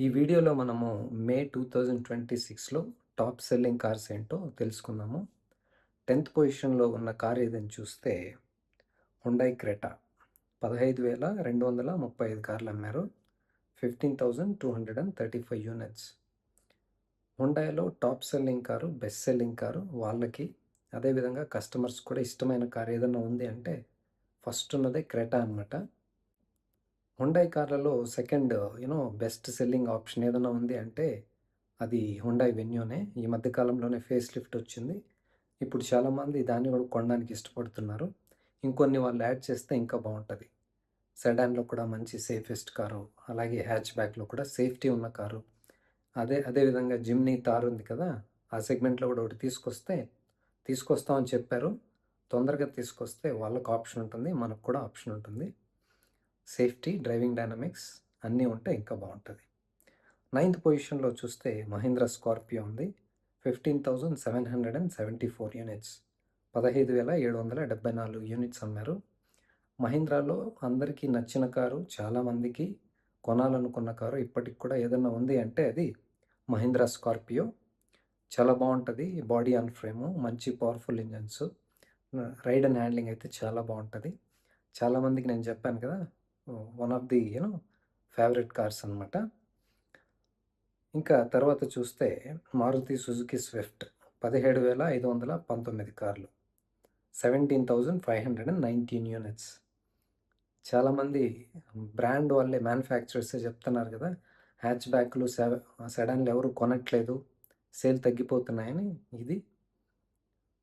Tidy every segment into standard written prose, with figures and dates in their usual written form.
ఈ వీడియోలో మనము మే 2026లో టాప్ సెల్లింగ్ కార్స్ ఏంటో తెలుసుకుందాము. 10థ్ పొజిషన్‌లో ఉన్న కార్ ఏదని చూస్తే హుండై క్రెటా. 15,235 కార్లు అమ్మారు. 15,235 యూనిట్స్. హుండైలో top selling car, best selling car వాళ్ళకి. అదేవిధంగా కస్టమర్స్ కూడా ఇష్టమైన కార్ ఏదన్నా ఉంది అంటే ఫస్ట్ ఉన్నదే క్రెటా అనమాట. హుండై కార్లలో సెకండ్ బెస్ట్ సెల్లింగ్ ఆప్షన్ ఏదన్నా ఉంది అంటే అది హుండై వెన్యూనే. ఈ మధ్య కాలంలోనే ఫేస్ లిఫ్ట్ వచ్చింది. ఇప్పుడు చాలామంది దాన్ని కూడా కొనడానికి ఇష్టపడుతున్నారు. ఇంకొన్ని వాళ్ళు యాడ్ చేస్తే ఇంకా బాగుంటుంది. సెడాన్లో కూడా మంచి సేఫెస్ట్ కారు, అలాగే హ్యాచ్ బ్యాక్లో కూడా సేఫ్టీ ఉన్న కారు. అదేవిధంగా జిమ్నీ తార్ ఉంది కదా, ఆ సెగ్మెంట్లో కూడా ఒకటి తీసుకొస్తామని చెప్పారు. తొందరగా తీసుకొస్తే వాళ్ళకు ఆప్షన్ ఉంటుంది, మనకు కూడా ఆప్షన్ ఉంటుంది. సేఫ్టీ, డ్రైవింగ్ డైనమిక్స్ అన్నీ ఉంటే ఇంకా బాగుంటుంది. 9థ్ పొజిషన్లో చూస్తే మహీంద్రా స్కార్పియో ఉంది. 15,774 యూనిట్స్. 15,774 యూనిట్స్ అమ్మారు. మహీంద్రాలో అందరికీ నచ్చిన కారు, చాలామందికి కొనాలనుకున్న కారు ఇప్పటికి కూడా ఏదన్నా ఉంది అంటే అది మహీంద్రా స్కార్పియో. చాలా బాగుంటుంది. బాడీ ఆన్ ఫ్రేము, మంచి powerful engines, ride and handling అయితే చాలా బాగుంటుంది. చాలామందికి నేను చెప్పాను కదా, one of the favourite cars అనమాట. ఇంకా తర్వాత చూస్తే మారుతి సుజుకి స్విఫ్ట్. 17,519 కార్లు. 17,519 యూనిట్స్. చాలామంది బ్రాండ్ వాళ్ళే, మ్యానుఫ్యాక్చరర్సే చెప్తున్నారు కదా, హ్యాచ్ బ్యాక్లు, సెడాన్లు ఎవరు కొనట్లేదు, సేల్ తగ్గిపోతున్నాయని. ఇది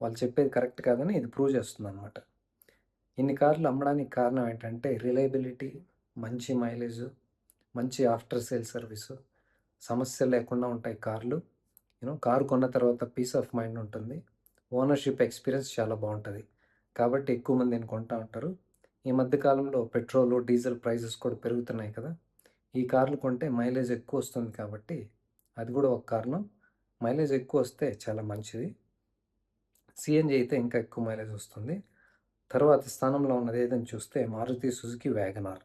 వాళ్ళు చెప్పేది కరెక్ట్ కాదని ఇది ప్రూవ్ చేస్తుంది అనమాట. ఇన్ని కార్లు అమ్మడానికి కారణం ఏంటంటే రిలయబిలిటీ, మంచి మైలేజ్, మంచి ఆఫ్టర్ సేల్ సర్వీసు, సమస్యలు లేకుండా ఉంటాయి కార్లు. కారు కొన్న తర్వాత పీస్ ఆఫ్ మైండ్ ఉంటుంది. ఓనర్షిప్ ఎక్స్పీరియన్స్ చాలా బాగుంటుంది. కాబట్టి ఎక్కువ మంది దీన్ని కొంటూ ఉంటారు. ఈ మధ్య కాలంలో పెట్రోలు, డీజిల్ ప్రైజెస్ కూడా పెరుగుతున్నాయి కదా, ఈ కార్లు కొంటే మైలేజ్ ఎక్కువ వస్తుంది కాబట్టి అది కూడా ఒక కారణం. మైలేజ్ ఎక్కువ వస్తే చాలా మంచిది. సిఎన్జి అయితే ఇంకా ఎక్కువ మైలేజ్ వస్తుంది. తర్వాత స్థానంలో ఉన్నది ఏదని చూస్తే మారుతి సుజుకి వ్యాగనార్.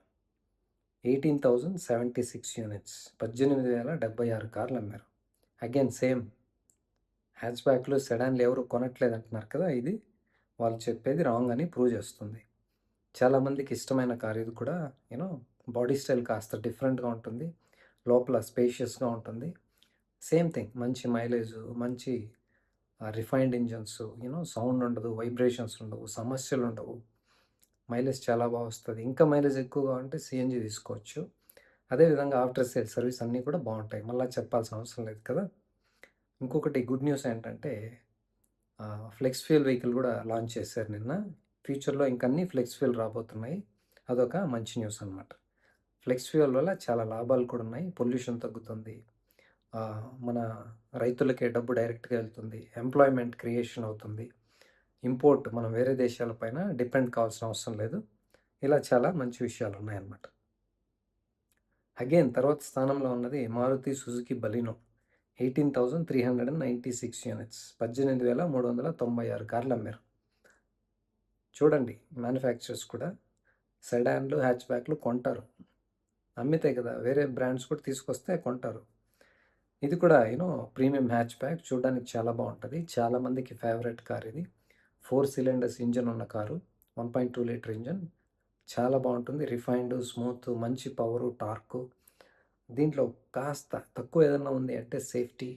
18,076 యూనిట్స్. 18,076 కార్లు అమ్మారు. అగైన్ సేమ్, హ్యాచ్ బ్యాక్లు, సెడాన్లు ఎవరు కొనట్లేదు అంటున్నారు కదా, ఇది వాళ్ళు చెప్పేది రాంగ్ అని ప్రూవ్ చేస్తుంది. చాలామందికి ఇష్టమైన కార్ ఇది కూడా. బాడీ స్టైల్ కాస్త డిఫరెంట్గా ఉంటుంది, లోపల స్పేషియస్గా ఉంటుంది. సేమ్ థింగ్, మంచి మైలేజ్, మంచి రిఫైన్డ్ ఇంజన్స్, సౌండ్ ఉండదు, వైబ్రేషన్స్ ఉండవు, సమస్యలు ఉండవు, మైలేజ్ చాలా బాగా వస్తుంది. ఇంకా మైలేజ్ ఎక్కువగా ఉంటే సిఎన్జి తీసుకోవచ్చు. అదేవిధంగా ఆఫ్టర్ సేల్ సర్వీస్ అన్నీ కూడా బాగుంటాయి, మళ్ళీ చెప్పాల్సిన అవసరం లేదు కదా. ఇంకొకటి గుడ్ న్యూస్ ఏంటంటే ఫ్లెక్స్ ఫ్యూయల్ వెహికల్ కూడా లాంచ్ చేశారు నిన్న. ఫ్యూచర్లో ఇంకన్నీ ఫ్లెక్స్ ఫ్యూయల్ రాబోతున్నాయి. అదొక మంచి న్యూస్ అనమాట. ఫ్లెక్స్ ఫ్యూయల్ వల్ల చాలా లాభాలు కూడా ఉన్నాయి. పొల్యూషన్ తగ్గుతుంది, మన రైతులకే డబ్బు డైరెక్ట్గా వెళ్తుంది, ఎంప్లాయ్మెంట్ క్రియేషన్ అవుతుంది, ఇంపోర్ట్ మనం వేరే దేశాలపైన డిపెండ్ కావాల్సిన అవసరం లేదు. ఇలా చాలా మంచి విషయాలు ఉన్నాయన్నమాట. అగైన్ తర్వాత స్థానంలో ఉన్నది మారుతి సుజుకి బలినో. 18,396 యూనిట్స్. 18,396 కార్లు అమ్మారు. చూడండి, మ్యానుఫ్యాక్చరర్స్ కూడా సెడాన్లు, హ్యాచ్ బ్యాక్లు కొంటారు. అమ్మితే కదా, వేరే బ్రాండ్స్ కూడా తీసుకొస్తే కొంటారు. ఇది కూడా ప్రీమియం హ్యాచ్ బ్యాక్, చూడడానికి చాలా బాగుంటుంది. చాలామందికి ఫేవరెట్ కార్ ఇది. 4 సిలిండర్స్ ఇంజన్ ఉన్న కారు, 1.2 లీటర్ ఇంజన్, చాలా బాగుంటుంది. రిఫైన్డ్, స్మూత్, మంచి పవరు, టార్కు. దీంట్లో కాస్త తక్కువ ఏదన్నా ఉంది అంటే సేఫ్టీ,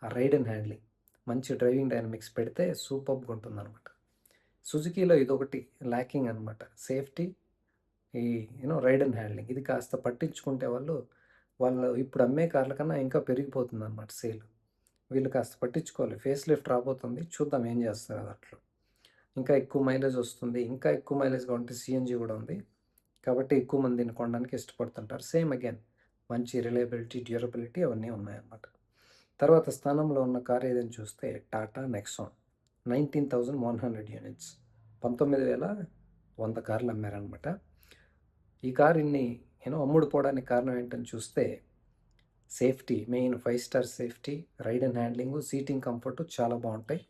రైడ్ అండ్ హ్యాండ్లింగ్, మంచి డ్రైవింగ్ డైనమిక్స్ పెడితే సూపర్గా ఉంటుంది అనమాట. సుజుకీలో ఇదొకటి ల్యాకింగ్ అనమాట, సేఫ్టీ, ఈ రైడ్ అండ్ హ్యాండ్లింగ్. ఇది కాస్త పట్టించుకుంటే వాళ్ళు ఇప్పుడు అమ్మే కార్ల కన్నా ఇంకా పెరిగిపోతుంది అనమాట సేల్. వీళ్ళు కాస్త పట్టించుకోవాలి. ఫేస్ లిఫ్ట్ రాబోతుంది, చూద్దాం ఏం చేస్తారు దాంట్లో. ఇంకా ఎక్కువ మైలేజ్ వస్తుంది. ఇంకా ఎక్కువ మైలేజ్గా ఉంటే సిఎన్జి కూడా ఉంది కాబట్టి ఎక్కువ మంది దీన్ని కొనడానికి ఇష్టపడుతుంటారు. సేమ్ అగైన్ మంచి రిలయబిలిటీ, డ్యూరబిలిటీ అవన్నీ ఉన్నాయన్నమాట. తర్వాత స్థానంలో ఉన్న కార్ ఏదని చూస్తే టాటా నెక్సాన్. 19,100 యూనిట్స్. 19,100 కార్లు అమ్మారనమాట. ఈ కార్ ఇన్ని అమ్ముడు పోవడానికి కారణం ఏంటని చూస్తే safety main. 5 star safety, ride and handling, seating comfort చాలా బాగుంటాయి.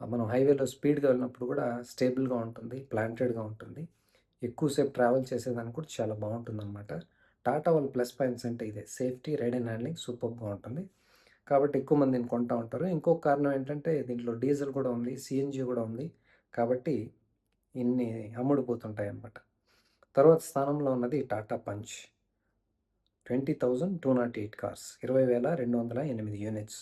మనం హైవేలో స్పీడ్గా వెళ్ళినప్పుడు కూడా స్టేబుల్గా ఉంటుంది, ప్లాంటెడ్గా ఉంటుంది. ఎక్కువసేపు ట్రావెల్ చేసేదానికి కూడా చాలా బాగుంటుంది అనమాట. టాటా వాళ్ళ ప్లస్ పాయింట్స్ అంటే ఇదే. సేఫ్టీ, రైడ్ అండ్ హ్యాండ్లింగ్ సూపర్బ్‌గా ఉంటుంది. కాబట్టి ఎక్కువ మంది దీన్ని కొంటా ఉంటారు. ఇంకొక కారణం ఏంటంటే దీంట్లో డీజిల్ కూడా ఉంది, సీఎన్‌జీ కూడా ఉంది. కాబట్టి ఇన్ని అమ్ముడుపోతుంటాయన్నమాట. తర్వాత స్థానంలో ఉన్నది టాటా పంచ్. 20,208 కార్స్. 20,208 యూనిట్స్.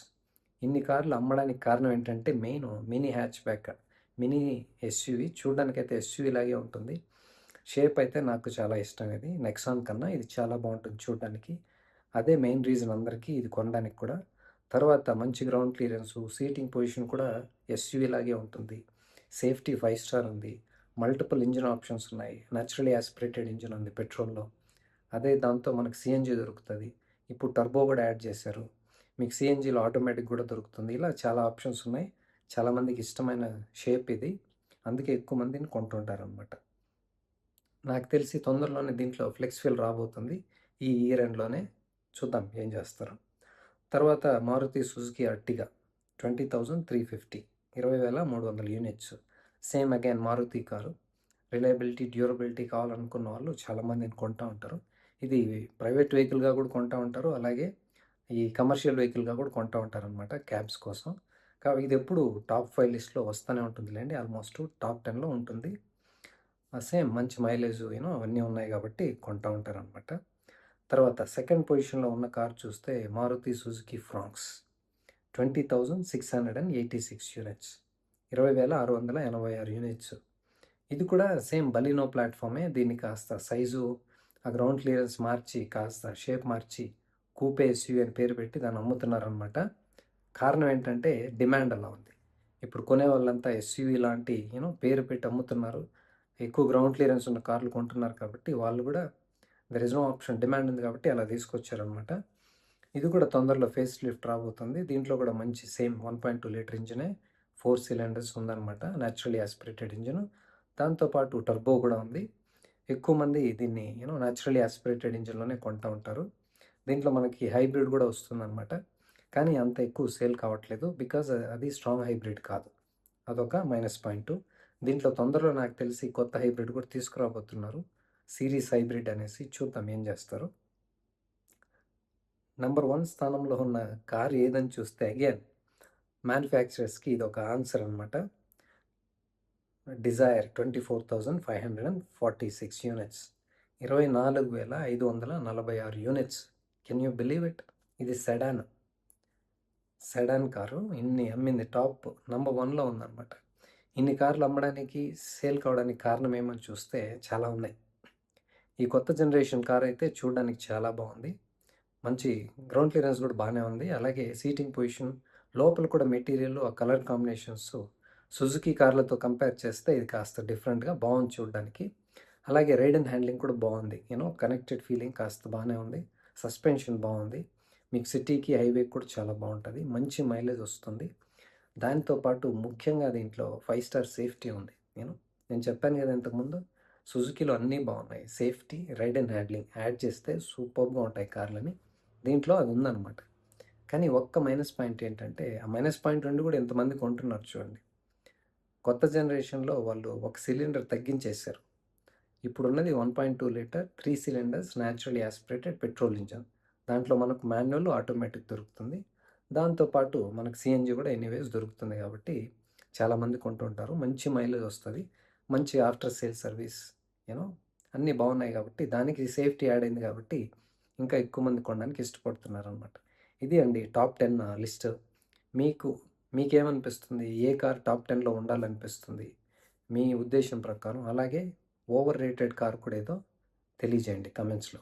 ఇన్ని కార్లు అమ్మడానికి కారణం ఏంటంటే main mini hatchback. Mini SUV చూడడానికైతే ఎస్యూవీ లాగే ఉంటుంది. షేప్ అయితే నాకు చాలా ఇష్టం ఇది. నెక్సాన్ కన్నా ఇది చాలా బాగుంటుంది చూడడానికి. అదే మెయిన్ రీజన్ అందరికీ ఇది కొనడానికి కూడా. తర్వాత మంచి గ్రౌండ్ క్లియరెన్సు, సీటింగ్ పొజిషన్ కూడా ఎస్యూవీ లాగే ఉంటుంది. సేఫ్టీ 5 స్టార్ ఉంది. మల్టిపుల్ ఇంజిన్ ఆప్షన్స్ ఉన్నాయి. న్యాచురలీ యాస్పిరేటెడ్ ఇంజిన్ ఉంది పెట్రోల్‌లో. అదే దాంతో మనకు సీఎన్జీ దొరుకుతుంది. ఇప్పుడు టర్బో కూడా యాడ్ చేశారు. మీకు సీఎన్జీలో ఆటోమేటిక్ కూడా దొరుకుతుంది. ఇలా చాలా ఆప్షన్స్ ఉన్నాయి. చాలామందికి ఇష్టమైన షేప్ ఇది. అందుకే ఎక్కువ మందిని కొంటుంటారనమాట. నాకు తెలిసి తొందరలోనే దీంట్లో ఫ్లెక్స్ వీల్ రాబోతుంది. ఈ ఇయర్ ఎండ్‌లోనే చూద్దాం ఏం చేస్తారో. తర్వాత Maruti Suzuki Ertiga 20,350 20,300 units. Same again Maruti car. Reliability, durability కావాలనుకున్న వాళ్ళు చాలామందిని కొంటూ ఉంటారు. ఇది ప్రైవేట్ వెహికల్గా కూడా కొంటూ ఉంటారు. అలాగే ఈ కమర్షియల్ వెహికల్గా కూడా కొంటూ ఉంటారనమాట క్యాబ్స్ కోసం. ఇది ఎప్పుడు టాప్ 5 లిస్ట్‌లో వస్తూనే ఉంటుందిలేండి. ఆల్మోస్ట్ టాప్ 10లో ఉంటుంది. సేమ్ మంచి మైలేజ్ అవన్నీ ఉన్నాయి కాబట్టి కొంటూ ఉంటారనమాట. తర్వాత సెకండ్ పొజిషన్లో ఉన్న కార్ చూస్తే Maruti Suzuki Fronx. 20,686 units. 20,686 units. ఇది కూడా సేమ్ బలినో ప్లాట్ఫామే. దీన్ని కాస్త సైజు, ఆ గ్రౌండ్ క్లియరెన్స్ మార్చి, కాస్త షేప్ మార్చి కూపే ఎస్యూవీ అని పేరు పెట్టి దాన్ని అమ్ముతున్నారనమాట. కారణం ఏంటంటే డిమాండ్ అలా ఉంది. ఇప్పుడు కొనే వాళ్ళంతా ఎస్యూవీ లాంటి పేరు పెట్టి అమ్ముతున్నారు. ఎక్కువ గ్రౌండ్ క్లియరెన్స్ ఉన్న కార్లు కొంటున్నారు కాబట్టి వాళ్ళు కూడా there is no option, demand ఉంది కాబట్టి అలా తీసుకొచ్చారనమాట. ఇది కూడా తొందరలో ఫేస్ లిఫ్ట్ రాబోతుంది. దీంట్లో కూడా మంచి సేమ్ 1.2 లీటర్ ఇంజినే, 4 సిలిండర్స్ ఉందన్నమాట. Naturally aspirated engine. దాంతోపాటు టర్బో కూడా ఉంది. ఎక్కువ మంది దీన్ని న్యాచురలీ యాస్పిరేటెడ్ ఇంజిన్లోనే కొంటూ ఉంటారు. దీంట్లో మనకి హైబ్రిడ్ కూడా వస్తుందన్నమాట. కానీ అంత ఎక్కువ సేల్ కావట్లేదు. బికాజ్ అది స్ట్రాంగ్ హైబ్రిడ్ కాదు. అదొక మైనస్ పాయింట్. దీంట్లో తొందరలో నాకు తెలిసి కొత్త హైబ్రిడ్ కూడా తీసుకురాబోతున్నారు. సిరీస్ హైబ్రిడ్ అనేసి. చూద్దాం ఏం చేస్తారు. నెంబర్ 1 స్థానంలో ఉన్న కార్ ఏదని చూస్తే అగైన్ మ్యానుఫ్యాక్చరర్స్కి ఇది ఒక ఆన్సర్ అనమాట. Dzire 24,546 units. 24,546 units. Can you believe it? ఇది సెడాన్ కారు. ఇన్ని అమ్మింది. టాప్ నెంబర్ 1లో ఉందన్నమాట. ఇన్ని కార్లు అమ్మడానికి, సేల్ కావడానికి కారణం ఏమని చూస్తే చాలా ఉన్నాయి. ఈ కొత్త జనరేషన్ కార్ అయితే చూడడానికి చాలా బాగుంది. మంచి గ్రౌండ్ క్లియరెన్స్ కూడా బాగానే ఉంది. అలాగే సీటింగ్ పొజిషన్, లోపల కూడా మెటీరియల్, ఆ కలర్ కాంబినేషన్స్ సుజుకి కార్లతో కంపేర్ చేస్తే ఇది కాస్త డిఫరెంట్గా బాగుంది చూడడానికి. అలాగే రైడ్ అండ్ హ్యాండ్లింగ్ కూడా బాగుంది. కనెక్టెడ్ ఫీలింగ్ కాస్త బాగానే ఉంది. సస్పెన్షన్ బాగుంది. మీకు సిటీకి, హైవేకి కూడా చాలా బాగుంటుంది. మంచి మైలేజ్ వస్తుంది. దాంతోపాటు ముఖ్యంగా దీంట్లో 5 స్టార్ సేఫ్టీ ఉంది. నేను చెప్పాను కదా ఇంతకుముందు, సుజుకిలో అన్నీ బాగున్నాయి. Safety, ride and handling add చేస్తే సూపర్గా ఉంటాయి కార్లని. దీంట్లో అది ఉందన్నమాట. కానీ ఒక్క మైనస్ పాయింట్ ఏంటంటే, ఆ మైనస్ పాయింట్ ఉండి కూడా ఎంతమంది కొంటున్నారు చూడండి. కొత్త జనరేషన్లో వాళ్ళు ఒక సిలిండర్ తగ్గించేశారు. ఇప్పుడున్నది 1.2 litre 3 cylinders natural aspirated petrol engine. దాంట్లో మనకు మాన్యువల్, ఆటోమేటిక్ దొరుకుతుంది. దాంతోపాటు మనకు సిఎన్జి కూడా ఎనీవేస్ దొరుకుతుంది కాబట్టి చాలామంది కొంటుంటారు. మంచి మైలేజ్ వస్తుంది. మంచి ఆఫ్టర్ సేల్ సర్వీస్ అన్నీ బాగున్నాయి కాబట్టి, దానికి సేఫ్టీ యాడ్ అయింది కాబట్టి ఇంకా ఎక్కువ మంది కొనడానికి ఇష్టపడుతున్నారు అనమాట. ఇది అండి టాప్ 10 లిస్ట్. మీకేమనిపిస్తుంది? ఏ కార్ టాప్ 10లో ఉండాలనిపిస్తుంది మీ ఉద్దేశం ప్రకారం? అలాగే ఓవర్ రేటెడ్ కార్ కూడా ఏదో తెలియజేయండి కమెంట్స్లో.